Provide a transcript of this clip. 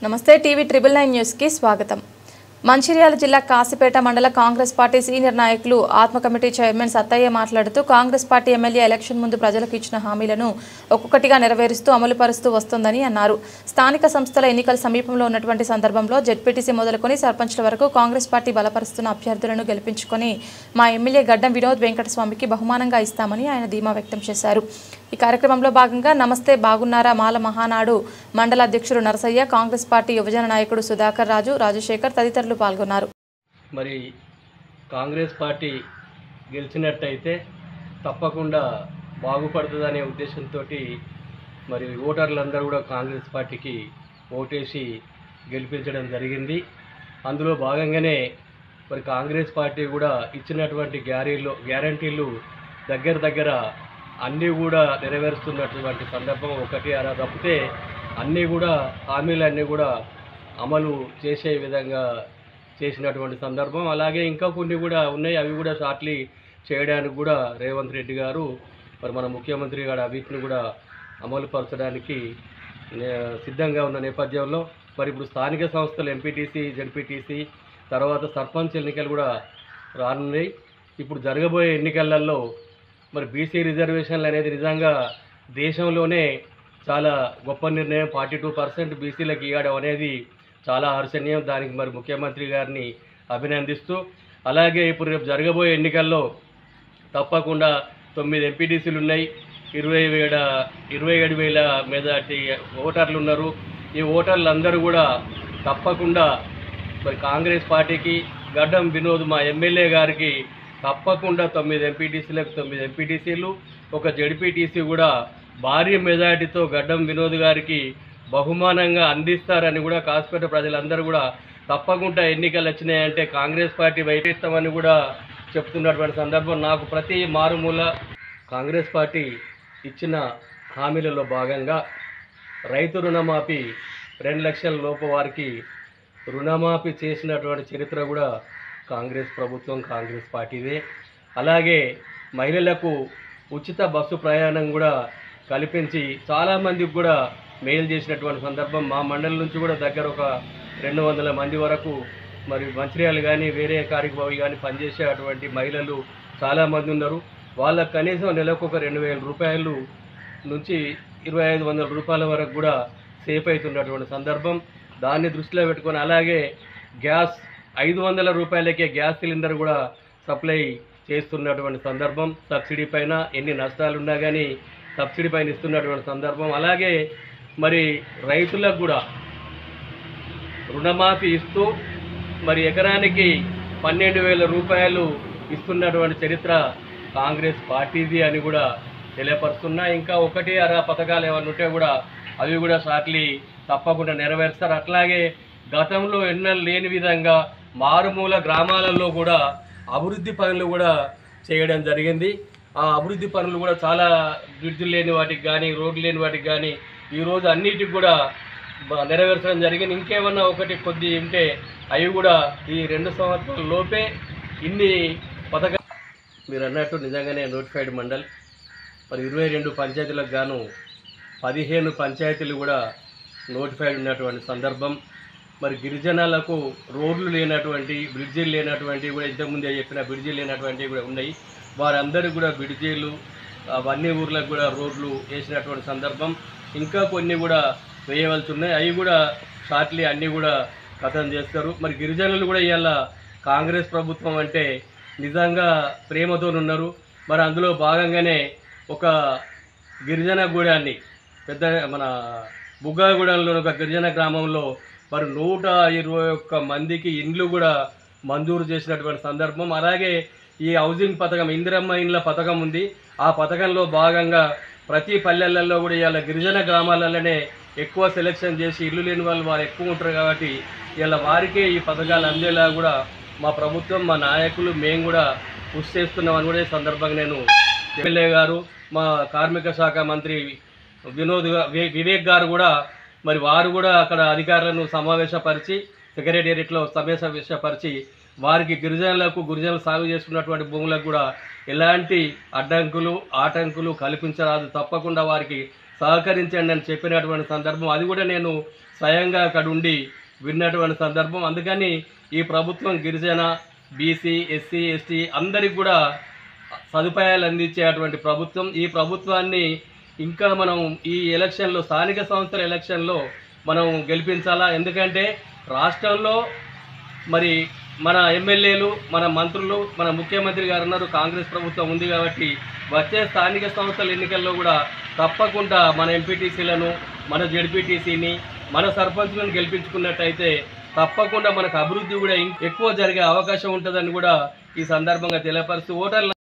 నమస్తే TV 999 news కి స్వాగతం। మంచిర్యాల జిల్లా కాసిపేట మండల కాంగ్రెస్ పార్టీ సీనియర్ నాయకులు ఆత్మ కమిటీ చైర్మన్ సత్తయ్య మాట్లాడుతూ కాంగ్రెస్ పార్టీ ఎమ్మెల్యే ఎలక్షన్ ముందు ప్రజలకు ఇచ్చిన హామీలను ఒక్కొక్కటిగా నెరవేరుస్తూ అమలు పరుస్తూ వస్తుందని అన్నారు। స్థానిక సంస్థల ఎన్నికల సమీపంలో ఉన్నటువంటి సందర్భంలో జెడ్పీటీసీ మొదలుకొని సర్పంచ్ల వరకు కాంగ్రెస్ పార్టీ బలపరుస్తున్న అభ్యర్థులను గెలిపించుకొని మా ఎమ్మెల్యే గడ్డం వినోద్ వెంకటస్వామికి బహుమానంగా ఇస్తామని ఆయన ధీమా వ్యక్తం చేశారు। ఈ కార్యక్రమంలో భాగంగా నమస్తే బాగున్నారా మాల మహానాడు మండల అధ్యక్షుడు నరసయ్య, కాంగ్రెస్ పార్టీ యువజన నాయకుడు సుధాకర్ రాజు, రాజశేఖర్ తదితరులు పాల్గొన్నారు। మరి కాంగ్రెస్ పార్టీ గెలిచినట్టయితే తప్పకుండా బాగుపడుతుందనే ఉద్దేశంతో మరి ఓటర్లందరూ కూడా కాంగ్రెస్ పార్టీకి ఓటేసి గెలిపించడం జరిగింది। అందులో భాగంగానే మరి కాంగ్రెస్ పార్టీ కూడా ఇచ్చినటువంటి గ్యారంటీలు దగ్గర అన్నీ కూడా నెరవేరుస్తున్నటువంటి సందర్భం ఒకటి అలా తప్పితే అన్నీ కూడా హామీలన్నీ కూడా అమలు చేసే విధంగా చేసినటువంటి సందర్భం। అలాగే ఇంకా కొన్ని కూడా ఉన్నాయి, అవి కూడా షార్ట్లీ చేయడానికి కూడా రేవంత్ రెడ్డి గారు మరి మన ముఖ్యమంత్రి గారు వీటిని కూడా అమలు పరచడానికి సిద్ధంగా ఉన్న నేపథ్యంలో మరి ఇప్పుడు స్థానిక సంస్థలు ఎంపీటీసీ, జెడ్పీటీసీ తర్వాత సర్పంచ్ ఎన్నికలు కూడా రానున్నాయి। ఇప్పుడు జరగబోయే ఎన్నికలలో మరి బీసీ రిజర్వేషన్లు అనేది నిజంగా దేశంలోనే చాలా గొప్ప నిర్ణయం। 42% బీసీలకు ఇవ్వడం అనేది చాలా హర్షణీయం। దానికి మరి ముఖ్యమంత్రి గారిని అభినందిస్తూ అలాగే ఇప్పుడు రేపు జరగబోయే ఎన్నికల్లో తప్పకుండా 9 ఎంపీటీసీలు ఉన్నాయి, 27,000 మెజార్టీ ఓటర్లు ఉన్నారు। ఈ ఓటర్లందరూ కూడా తప్పకుండా మరి కాంగ్రెస్ పార్టీకి గడ్డం వినోద్ మా ఎమ్మెల్యే గారికి తప్పకుండా 9 ఎంపీటీసీలకు 9 ఎంపీటీసీలు, ఒక జెడ్పీటీసీ కూడా భారీ మెజార్టీతో గడ్డం వినోద్ గారికి బహుమానంగా అందిస్తారని కూడా కాసిపేట ప్రజలందరూ కూడా తప్పకుండా ఎన్నికలు వచ్చినాయంటే కాంగ్రెస్ పార్టీ వైపు కూడా చెప్తున్నటువంటి సందర్భం। నాకు ప్రతి మారుమూల కాంగ్రెస్ పార్టీ ఇచ్చిన హామీలలో భాగంగా రైతు రుణమాఫీ 2 లక్షల లోపు వారికి రుణమాఫీ చేసినటువంటి చరిత్ర కూడా కాంగ్రెస్ ప్రభుత్వం, కాంగ్రెస్ పార్టీదే। అలాగే మహిళలకు ఉచిత బస్సు ప్రయాణం కూడా కల్పించి చాలామందికి కూడా మేలు చేసినటువంటి సందర్భం। మా మండలం నుంచి కూడా దగ్గర ఒక 200 మంది వరకు మరి మంచిర్యాలు కానీ వేరే కార్యక్రమాలు కానీ పనిచేసేటువంటి మహిళలు చాలామంది ఉన్నారు। వాళ్ళకు కనీసం నెలకు ఒక 2,000 రూపాయలు నుంచి 2,500 రూపాయల వరకు కూడా సేఫ్ అవుతున్నటువంటి సందర్భం। దాన్ని దృష్టిలో పెట్టుకొని అలాగే గ్యాస్ 500 రూపాయలకే గ్యాస్ సిలిండర్ కూడా సప్లై చేస్తున్నటువంటి సందర్భం। సబ్సిడీ పైన ఎన్ని నష్టాలున్నా కానీ సబ్సిడీ పైన ఇస్తున్నటువంటి సందర్భం। అలాగే మరి రైతులకు కూడా రుణమాఫీ ఇస్తూ మరి ఎకరానికి 12,000 రూపాయలు ఇస్తున్నటువంటి చరిత్ర కాంగ్రెస్ పార్టీది అని కూడా తెలియపరుస్తున్నా। ఇంకా 1-2 పథకాలు ఏమైనా ఉంటే కూడా అవి కూడా షార్ట్లీ తప్పకుండా నెరవేరుస్తారు। అట్లాగే గతంలో ఎన్నడూ లేని విధంగా మారుమూల గ్రామాలలో కూడా అభివృద్ధి పనులు కూడా చేయడం జరిగింది। ఆ అభివృద్ధి పనులు కూడా చాలా బ్రిడ్జ్లు లేని వాటికి కానీ రోడ్లు లేని వాటికి కానీ ఈరోజు అన్నిటికి కూడా నెరవేర్చడం జరిగింది। ఇంకేమన్నా ఒకటి కొద్ది ఉంటే అవి కూడా ఈ 2 సంవత్సరాల లోపే ఇన్ని పథకాలు మీరు అన్నట్టు నిజంగానే నోటిఫైడ్ మండల్ మరి 22 పంచాయతీలకు గాను 15 పంచాయతీలు కూడా నోటిఫైడ్ ఉన్నటువంటి సందర్భం। మరి గిరిజనాలకు రోడ్లు లేనటువంటి, బ్రిడ్జీలు లేనటువంటి కూడా ఇంతకుముందే చెప్పిన బ్రిడ్జీలు లేనటువంటివి కూడా ఉన్నాయి। వారందరికీ కూడా బ్రిడ్జీలు అవన్నీ ఊర్లకు కూడా రోడ్లు వేసినటువంటి సందర్భం। ఇంకా కొన్ని కూడా వేయవలసి ఉన్నాయి, అవి కూడా షార్ట్లీ అన్నీ కూడా కథం చేస్తారు। మరి గిరిజనులు కూడా ఇవాళ కాంగ్రెస్ ప్రభుత్వం అంటే నిజంగా ప్రేమతో ఉన్నారు। మరి అందులో భాగంగానే ఒక గిరిజన గూడాన్ని పెద్ద మన బుగ్గాగూడెంలో ఒక గిరిజన గ్రామంలో మరి 121 మందికి ఇండ్లు కూడా మంజూరు చేసినటువంటి సందర్భం। అలాగే ఈ హౌసింగ్ పథకం, ఇందిరమ్మ ఇండ్ల పథకం ఉంది, ఆ పథకంలో భాగంగా ప్రతి పల్లెలలో కూడా ఇవాళ గిరిజన గ్రామాలలోనే ఎక్కువ సెలెక్షన్ చేసి ఇల్లు లేని వారు ఎక్కువ ఉంటారు కాబట్టి ఇవాళ వారికే ఈ పథకాలు అందేలా కూడా మా ప్రభుత్వం, మా నాయకులు మేము కూడా కృషి చేస్తున్నామని కూడా ఈ సందర్భంగా నేను ఎమ్మెల్యే గారు, మా కార్మిక శాఖ మంత్రి వివేక్ గారు కూడా మరి వారు కూడా అక్కడ అధికారులను సమావేశపరిచి సెక్రటేరియట్లో సమావేశపరిచి వారికి గిరిజనులు సాగు చేసుకున్నటువంటి భూములకు కూడా ఎలాంటి అడ్డంకులు ఆటంకులు కల్పించరాదు, తప్పకుండా వారికి సహకరించండి అని చెప్పినటువంటి సందర్భం, అది కూడా నేను స్వయంగా అక్కడ ఉండి విన్నటువంటి సందర్భం. అందుకని ఈ ప్రభుత్వం గిరిజన, బీసీ, ఎస్సీ, ఎస్టీ అందరికి కూడా సదుపాయాలు అందించేటువంటి ప్రభుత్వం. ఈ ప్రభుత్వాన్ని ఇంకా మనం ఈ ఎలక్షన్లో, స్థానిక సంస్థల ఎలక్షన్లో మనం గెలిపించాలా. ఎందుకంటే రాష్ట్రంలో మరి మన ఎమ్మెల్యేలు, మన మంత్రులు, మన ముఖ్యమంత్రి గారు ఉన్నారు, కాంగ్రెస్ ప్రభుత్వం ఉంది కాబట్టి వచ్చే స్థానిక సంస్థల ఎన్నికల్లో కూడా తప్పకుండా మన ఎంపీటీసీలను, మన జెడ్పీటీసీని, మన సర్పంచ్లను గెలిపించుకున్నట్టయితే తప్పకుండా మనకు అభివృద్ధి కూడా ఎక్కువ జరిగే అవకాశం ఉంటుందని కూడా ఈ సందర్భంగా తెలియపరుస్తూ ఓటర్ల